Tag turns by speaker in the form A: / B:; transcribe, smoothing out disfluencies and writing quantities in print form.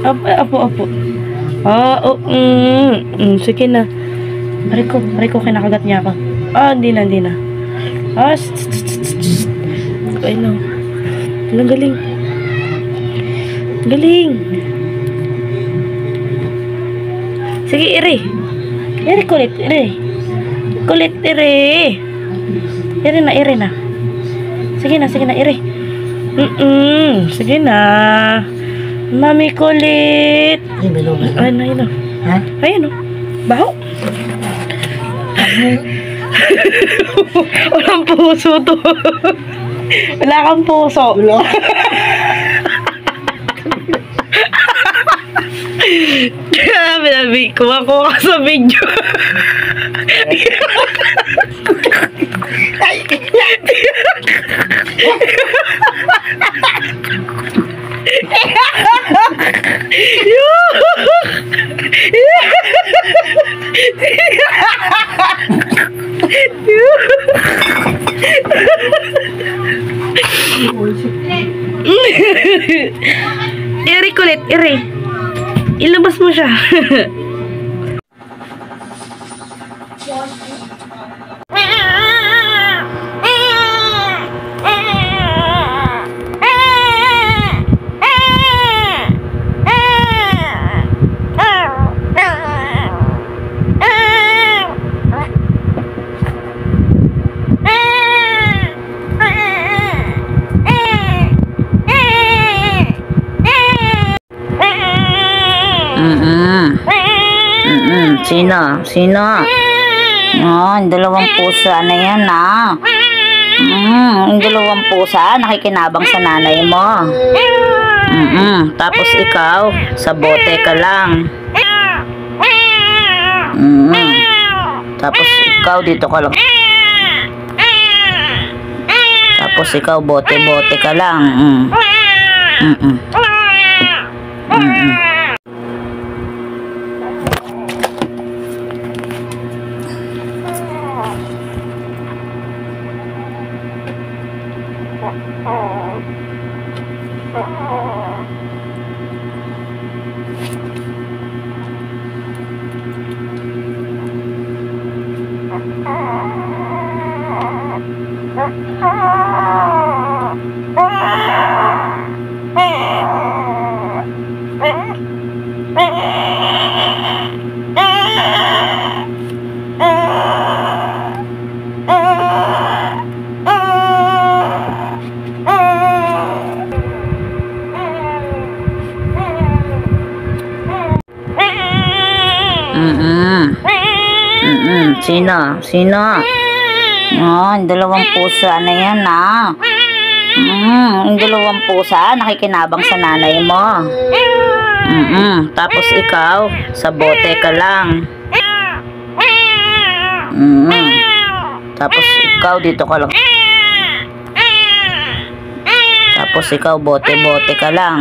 A: Apo. Sige na. Aray ko, kinakagat niya ako. Hindi na. Ay no. Ang galing. Sige, iri kulit, iri na. Sige na, iri. Sige na. Mami kulit. Ayun.
B: Ha?
A: Ayun o. Baho. Walang puso to. Wala kang puso.
B: Wala.
A: Kuha ka sa video. Iri kulit, iri. Ilabas mo siya.
B: Sino? Yung dalawang pusa na yan, yung dalawang pusa, nakikinabang sa nanay mo. Tapos ikaw, sa bote ka lang. Tapos ikaw, dito ka lang. Tapos ikaw, bote-bote ka lang. Sino? Yung dalawang pusa na yan, yung dalawang pusa, nakikinabang sa nanay mo. Tapos ikaw, sa bote ka lang. Tapos ikaw, dito ka lang. Tapos ikaw, bote-bote ka lang.